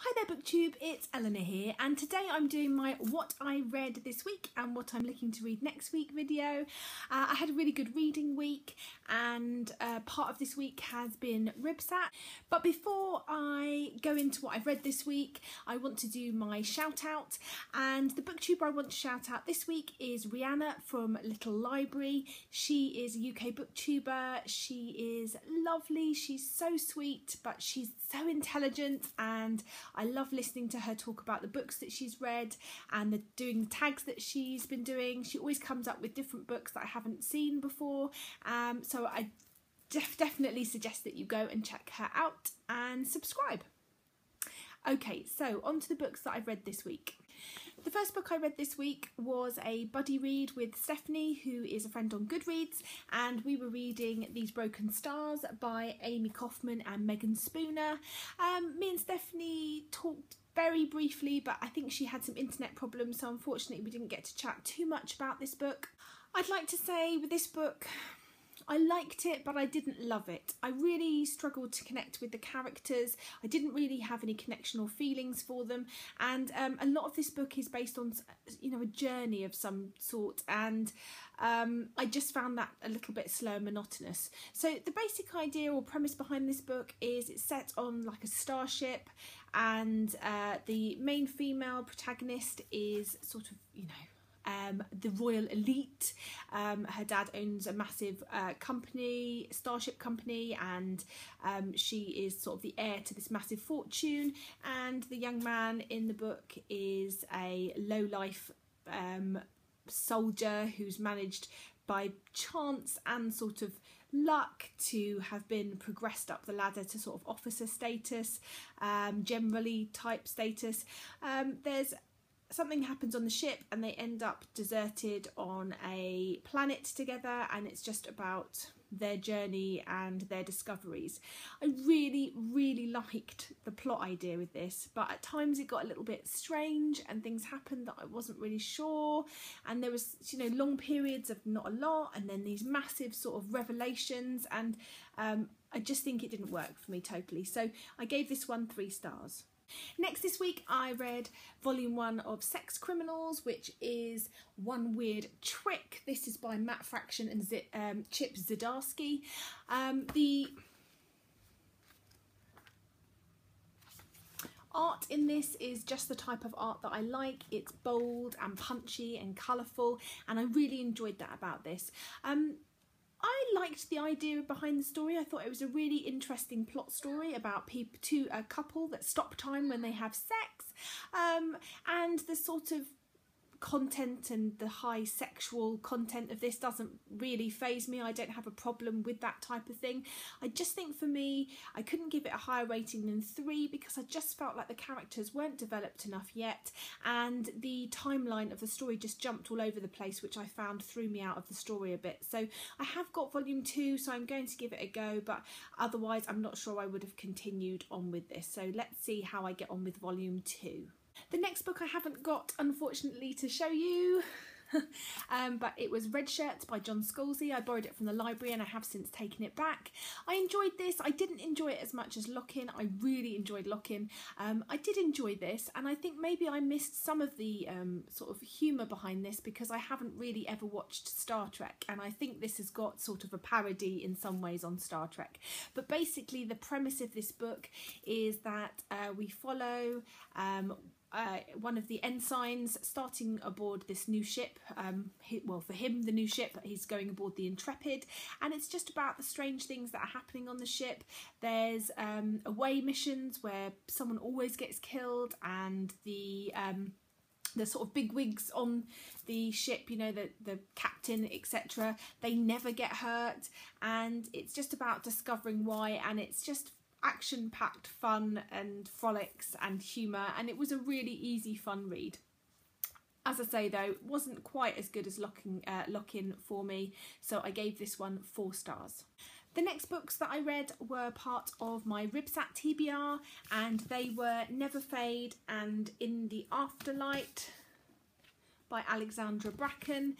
Hi there Booktube, it's Eleanor here, and today I'm doing my what I read this week and what I'm looking to read next week video. I had a really good reading week, and part of this week has been Ribsat. But before I go into what I've read this week, I want to do my shout out, and the booktuber I want to shout out this week is Rihanna from Little Library. She is a UK booktuber. She is lovely, she's so sweet, but she's so intelligent, and I love listening to her talk about the books that she's read and doing the tags that she's been doing. She always comes up with different books that I haven't seen before, so I definitely suggest that you go and check her out and subscribe. Okay, so on to the books that I've read this week. The first book I read this week was a buddy read with Stephanie, who is a friend on Goodreads, and we were reading These Broken Stars by Amy Kaufman and Megan Spooner. Me and Stephanie talked very briefly, but I think she had some internet problems, so unfortunately we didn't get to chat too much about this book. I'd like to say with this book, I liked it, but I didn't love it. I really struggled to connect with the characters. I didn't really have any connection or feelings for them, and a lot of this book is based on, you know, a journey of some sort, and I just found that a little bit slow and monotonous. So the basic idea or premise behind this book is it's set on like a starship, and the main female protagonist is sort of, you know, the royal elite. Her dad owns a massive company, starship company, and she is sort of the heir to this massive fortune, and the young man in the book is a low-life soldier who's managed by chance and sort of luck to have been progressed up the ladder to sort of officer status, generally type status. There's something happens on the ship and they end up deserted on a planet together, and it's just about their journey and their discoveries. I really liked the plot idea with this, but at times it got a little bit strange and things happened that I wasn't really sure, and there was, you know, long periods of not a lot and then these massive sort of revelations, and I just think it didn't work for me totally, so I gave this one 3 stars. Next this week I read volume 1 of Sex Criminals, which is One Weird Trick. This is by Matt Fraction and Chip Zdarsky. The art in this is just the type of art that I like. It's bold and punchy and colourful, and I really enjoyed that about this. I liked the idea behind the story. I thought it was a really interesting plot story about a couple that stop time when they have sex, and the sort of content and the high sexual content of this doesn't really faze me. I don't have a problem with that type of thing. I just think for me, I couldn't give it a higher rating than 3 because I just felt like the characters weren't developed enough yet, and the timeline of the story just jumped all over the place, which I found threw me out of the story a bit. So I have got volume 2, so I'm going to give it a go, but otherwise I'm not sure I would have continued on with this. So let's see how I get on with volume 2. The next book I haven't got, unfortunately, to show you, but it was Red Shirts by John Scalzi. I borrowed it from the library and I have since taken it back. I enjoyed this. I didn't enjoy it as much as Lock-In. I really enjoyed Lock-In. I did enjoy this, and I think maybe I missed some of the sort of humour behind this because I haven't really ever watched Star Trek, and I think this has got sort of a parody in some ways on Star Trek. But basically the premise of this book is that we follow one of the ensigns starting aboard this new ship. Well, for him, the new ship, he's going aboard the Intrepid, and it's just about the strange things that are happening on the ship. There's away missions where someone always gets killed, and the sort of bigwigs on the ship, you know, the captain, etc., they never get hurt, and it's just about discovering why, and it's just action-packed fun and frolics and humour, and it was a really easy fun read. As I say though, it wasn't quite as good as Lock-In for me, so I gave this one 4 stars. The next books that I read were part of my Ribsat TBR, and they were Never Fade and In the Afterlight by Alexandra Bracken.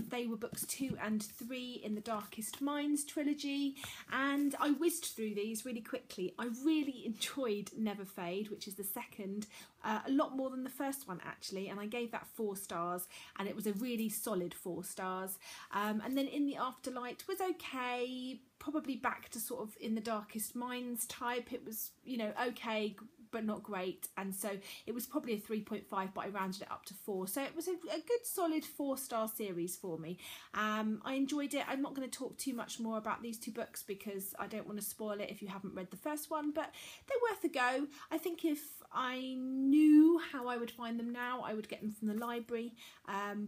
They were books 2 and 3 in the Darkest Minds trilogy, and I whizzed through these really quickly. I really enjoyed Never Fade, which is the second, a lot more than the first one actually, and I gave that 4 stars, and it was a really solid 4 stars. And then In the Afterlight was okay, probably back to sort of In the Darkest Minds type. It was, you know, okay but not great, and so it was probably a 3.5, but I rounded it up to 4, so it was a good solid 4-star series for me. I enjoyed it. I'm not going to talk too much more about these 2 books because I don't want to spoil it if you haven't read the first one, but they're worth a go. I think if I knew how I would find them now, I would get them from the library,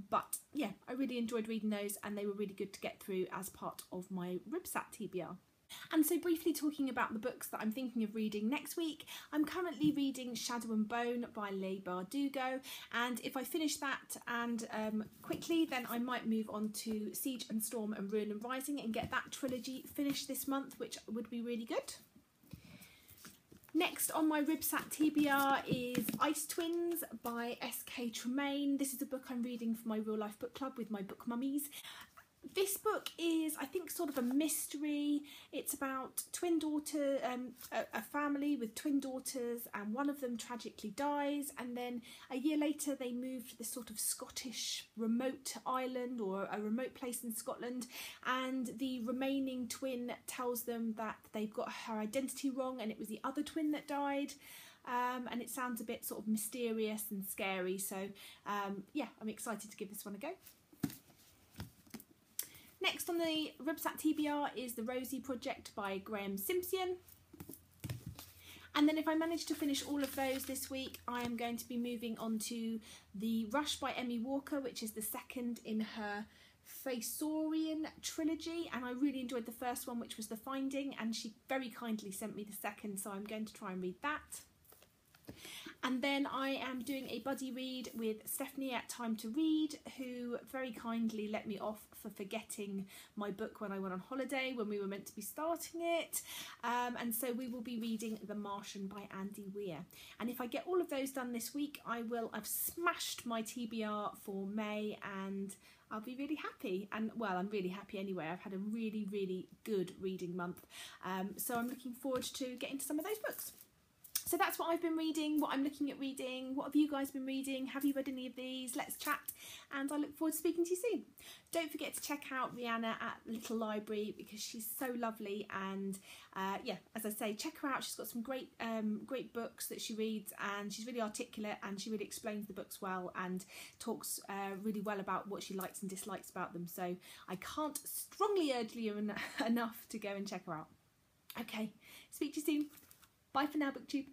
but yeah, I really enjoyed reading those, and they were really good to get through as part of my Ribsat TBR. And so briefly talking about the books that I'm thinking of reading next week, I'm currently reading Shadow and Bone by Leigh Bardugo, and if I finish that and quickly, then I might move on to Siege and Storm and Ruin and Rising and get that trilogy finished this month, which would be really good. Next on my Ribsat TBR is Ice Twins by S.K. Tremaine. This is a book I'm reading for my real life book club with my book mummies. This book is, I think, sort of a mystery. It's about a family with twin daughters, and one of them tragically dies, and then a year later they move to this sort of Scottish remote island, or a remote place in Scotland, and the remaining twin tells them that they've got her identity wrong and it was the other twin that died. And it sounds a bit sort of mysterious and scary, so yeah, I'm excited to give this one a go. Next on the Ribsat TBR is The Rosie Project by Graham Simpson. And then if I manage to finish all of those this week, I am going to be moving on to The Rush by Emmy Walker, which is the second in her Faisorian trilogy, and I really enjoyed the first one, which was The Finding, and she very kindly sent me the second, so I'm going to try and read that. And then I am doing a buddy read with Stephanie at Time to Read, who very kindly let me off for forgetting my book when I went on holiday when we were meant to be starting it. And so we will be reading The Martian by Andy Weir. And if I get all of those done this week, I will have smashed my TBR for May, and I'll be really happy. And well, I'm really happy anyway. I've had a really, really good reading month. So I'm looking forward to getting to some of those books. So that's what I've been reading, what I'm looking at reading. What have you guys been reading? Have you read any of these? Let's chat, and I look forward to speaking to you soon. Don't forget to check out Rihanna at Little Library because she's so lovely, and yeah, as I say, check her out. She's got some great books that she reads, and she's really articulate, and she really explains the books well and talks really well about what she likes and dislikes about them. So I can't strongly urge you enough to go and check her out. Okay, speak to you soon. Bye for now, Booktube.